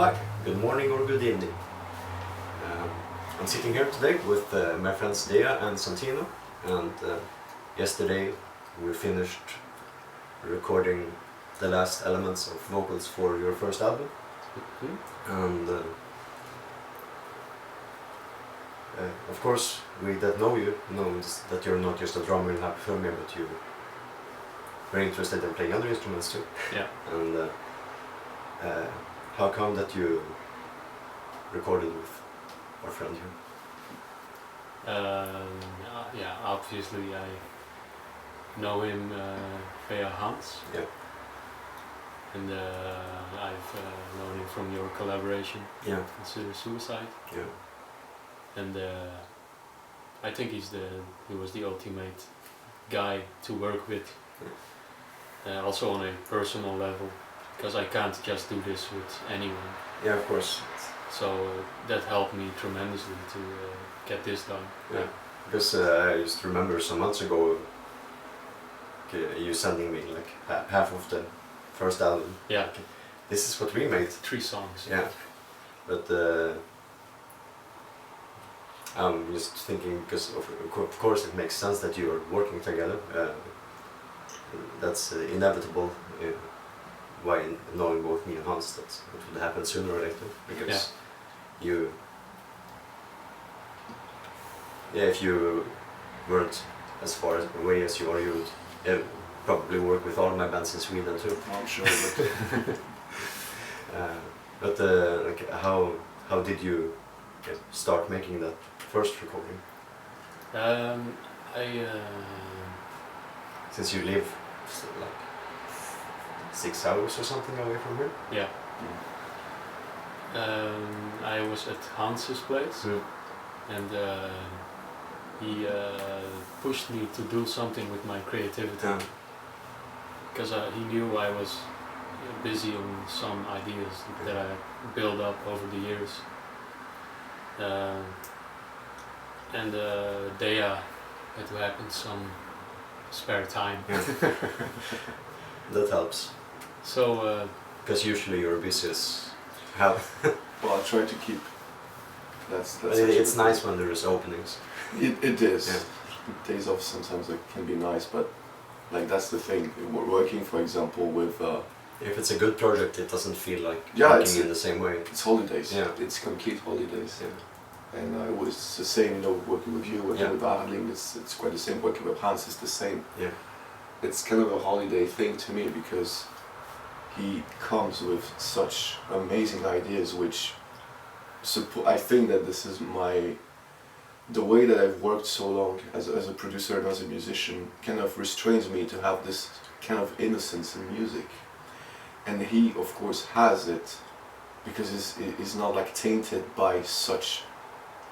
Hi, good morning or good evening. I'm sitting here today with my friends Dea and Santino, and yesterday we finished recording the last elements of vocals for your first album. And of course, we that know you know that you're not just a drummer in Happy Fermier, but you're very interested in playing other instruments too. Yeah. And how come that you recorded with our friend here? Yeah, obviously I know him via Hans. Yeah. And I've known him from your collaboration. Yeah. Consider Suicide. Yeah. And I think he was the ultimate guy to work with. Also on a personal level, because I can't just do this with anyone. Yeah, of course. So that helped me tremendously to get this done. Yeah, because I just remember some months ago you sending me like half of the first album. Yeah. Okay. This is what we made. 3 songs. Yeah. But I'm just thinking, because of course it makes sense that you are working together. That's inevitable. Why knowing both me and Hans, that it would happen sooner or later, because if you weren't as far away as you are, you would probably work with all my bands in Sweden too. I'm sure. But like, how did you start making that first recording? Since you live like 6 hours or something away from here? Yeah. I was at Hans's place, and he pushed me to do something with my creativity, because he knew I was busy on some ideas that I built up over the years. And Dea had to happen some spare time. That helps. So because usually you're busy as hell. Well, I try to keep. That's it's nice when there is openings. It is. Yeah. Days off sometimes can be nice, but like that's the thing. Working, for example, with. If it's a good project, it doesn't feel like Yeah, working in the same way. It's holidays. Yeah. It's complete holidays. Yeah. And it was the same, working with you, working with Aardling, it's quite the same. Working with Hans is the same. Yeah. It's kind of a holiday thing to me, because he comes with such amazing ideas, which I think that this is the way that I've worked so long as a producer and as a musician kind of restrains me to have this kind of innocence in music. And he, of course, has it, because it's not like tainted by such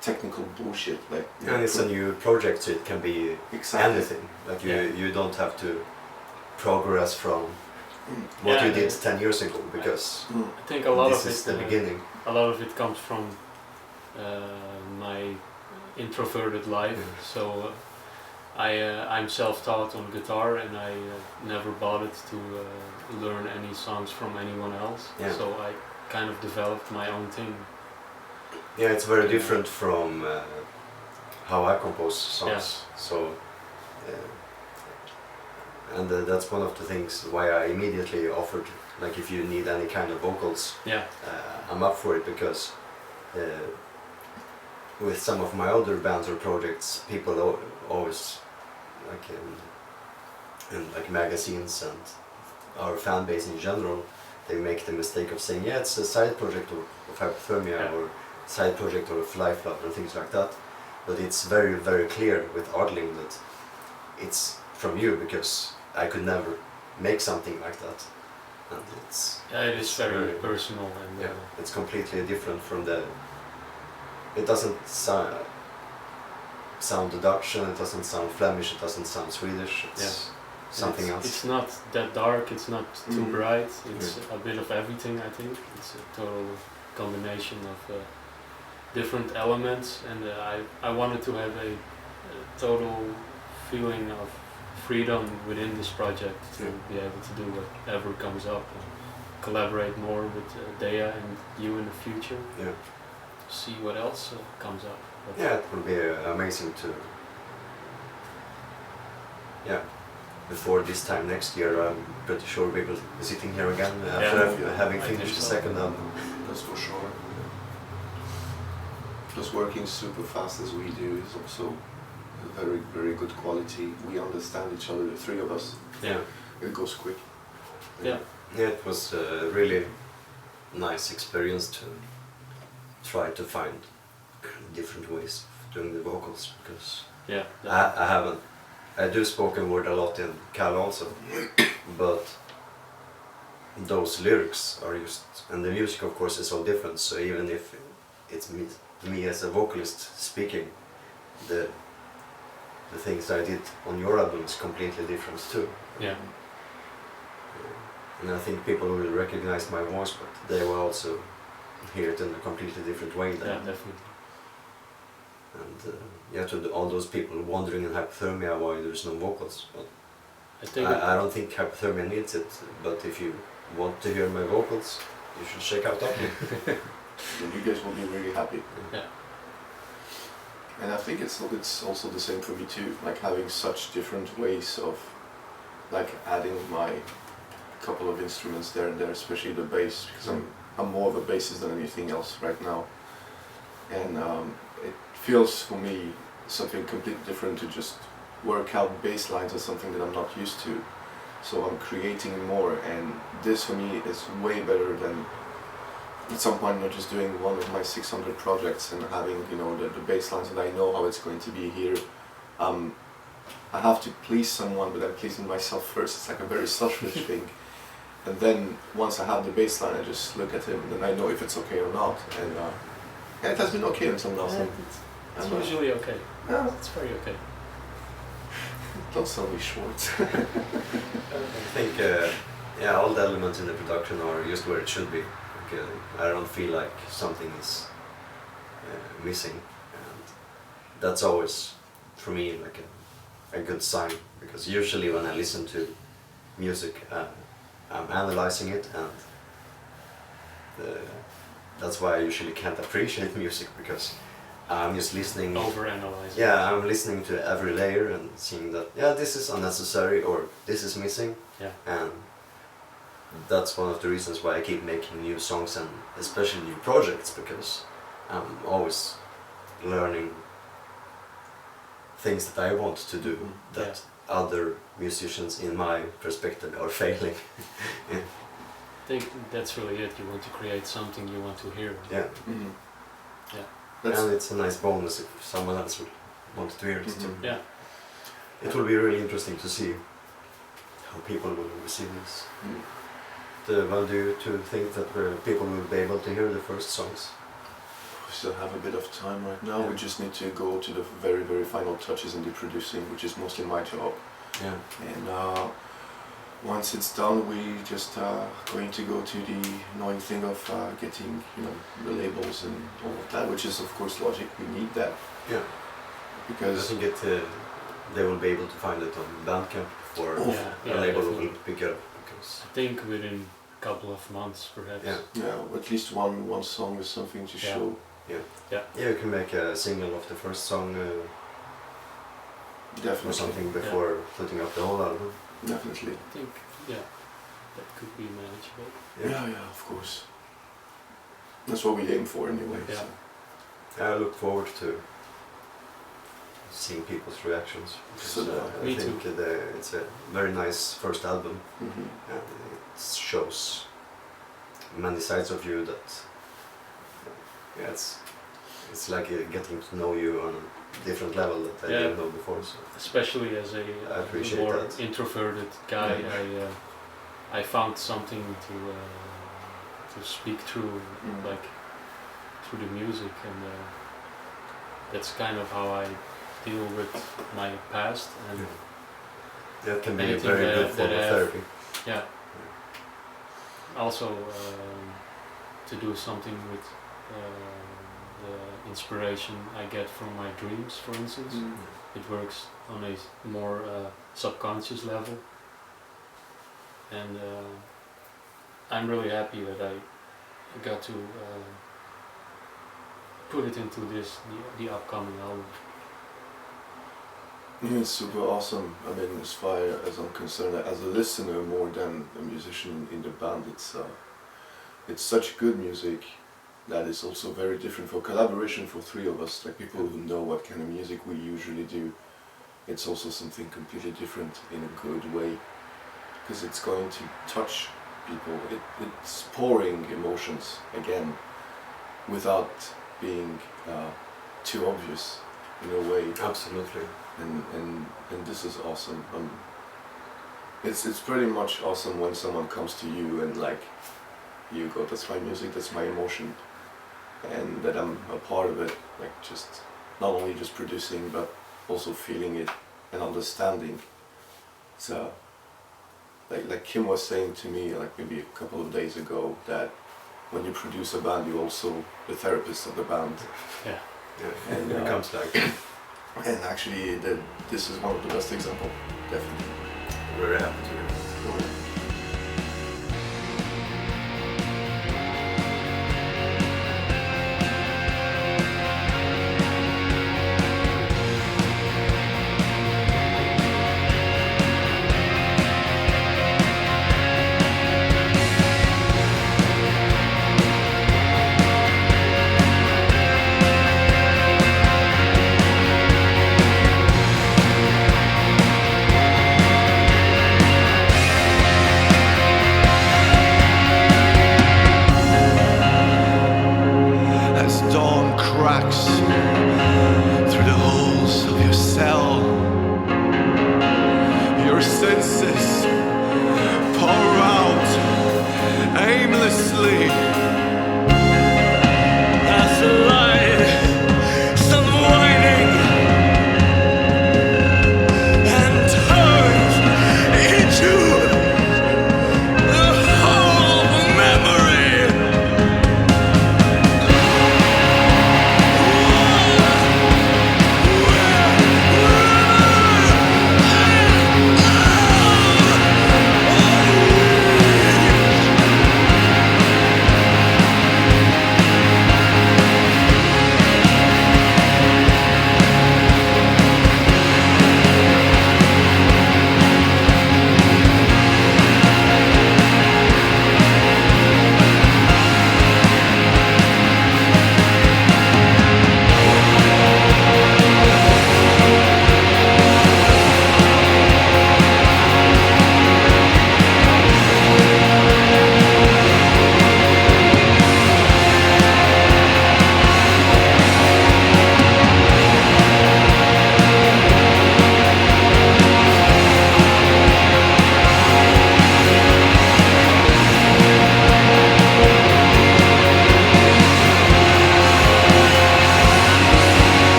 technical bullshit. Like, and it's a new project, so it can be anything. Like you don't have to progress from what you did 10 years ago, because I think a lot this of is it, the beginning. A lot of it comes from my introverted life. So I'm self-taught on guitar, and I never bothered to learn any songs from anyone else. Yeah. So I kind of developed my own thing. Yeah, it's very different from how I compose songs. Yeah. So, and that's one of the things why I immediately offered, like, if you need any kind of vocals, I'm up for it, because with some of my other bands or projects, people always, like in like magazines and our fan base in general, they make the mistake of saying, yeah, it's a side project of hypothermia or side project or fly flood or things like that. But it's very, very clear with Aardling that it's from you, because I could never make something like that. And it is very personal, and it's completely different from it doesn't sound Dutch, and it doesn't sound Flemish, it doesn't sound Swedish, it's something else. It's not that dark, it's not too bright, it's a bit of everything, I think. It's a total combination of different elements, and I wanted to have a total feeling of freedom within this project to be able to do whatever comes up and collaborate more with Dea and you in the future. Yeah. See what else comes up. But Yeah, it will be amazing to. Yeah, before this time next year, I'm pretty sure we will be sitting here again after having I finished think the so. second album. That's for sure. Just working super fast as we do is also a very, very good quality. We understand each other, the three of us. Yeah. It goes quick. Yeah. Yeah, it was a really nice experience to try to find different ways of doing the vocals, because Yeah. I haven't. I do spoken word a lot in Cal also, but those lyrics are just, and the music of course is so different, so even if it's me as a vocalist speaking, the things I did on your album is completely different too. Yeah. And I think people will recognize my voice, but they will also hear it in a completely different way then. Yeah, definitely. And to all those people wondering in hypothermia why there's no vocals. But I think I don't think hypothermia needs it, but if you want to hear my vocals, you should check out Aardling. And you guys will be really happy. Yeah. And I think it's also the same for me too, like having such different ways of like adding my couple of instruments there and there, especially the bass, because I'm more of a bassist than anything else right now. And it feels for me something completely different to just work out bass lines or something that I'm not used to. So I'm creating more, and this for me is way better than at some point not just doing one of my 600 projects and having, you know, the bass lines that I know how it's going to be here. I have to please someone, but I'm pleasing myself first. It's like a very selfish thing. And then once I have the bass line, I just look at him and then I know if it's okay or not. And yeah, it has been okay until now. Yeah, it's usually okay. Yeah, It's very okay. don't sell me short. I think all the elements in the production are just where it should be. Like, I don't feel like something is missing, and that's always for me like a good sign, because usually when I listen to music, I'm analyzing it, and that's why I usually can't appreciate music, because I'm just listening. Overanalyzing. Yeah, I'm listening to every layer and seeing that this is unnecessary or this is missing. Yeah. And that's one of the reasons why I keep making new songs and especially new projects, because I'm always learning things that I want to do that other musicians in my perspective are failing. I think that's really it. You want to create something you want to hear. Yeah. Mm-hmm. Yeah. And it's a nice bonus if someone else would want to hear it too. Yeah. It will be really interesting to see how people will receive this. Well, do you think that people will be able to hear the first songs? We still have a bit of time right now. Yeah. We just need to go to the very, very final touches in the producing, which is mostly my job. Yeah. And once it's done, we just going to go to the annoying thing of getting, you know, the labels and all of that, which is of course logic. We need that. Yeah. Because I think they will be able to find it on Bandcamp before Yeah, a label definitely. will pick it up. Because I think within a couple of months, perhaps. Yeah. at least one song is something to show. yeah, you can make a single of the first song Definitely. or something before putting up the whole album. Definitely. I think, that could be manageable. Yeah, of course. That's what we aim for anyway. Yeah. So. I look forward to seeing people's reactions. So, I me think it's a very nice first album, Mhm. and it shows many sides of you that it's like getting to know you on a different level that I didn't know before. So. Especially as I a appreciate more that. introverted guy, Yeah. I found something to speak through, like through the music, and that's kind of how I deal with my past, and That can be a anything very good that form I of have. therapy. yeah. Also, to do something with the inspiration I get from my dreams, for instance. It works on a more subconscious level, and I'm really happy that I got to put it into the upcoming album. Yeah, it's super awesome. I mean, as far as I'm concerned, as a listener more than a musician in the band, it's such good music that is also very different for collaboration for three of us, like people who know what kind of music we usually do. It's also something completely different in a good way, because it's going to touch people. It's pouring emotions again, without being too obvious in a way. Absolutely. And this is awesome. It's pretty much awesome when someone comes to you and like, you go, that's my music, that's my emotion, and that I'm a part of it, like just not only just producing but also feeling it and understanding. So like Kim was saying to me like maybe a couple of days ago, that when you produce a band you're also the therapist of the band. Yeah. Yeah. And It comes like and actually this is one of the best examples, definitely. we're happy to hear that. As dawn cracks through the holes of your cell, your senses pour out aimlessly.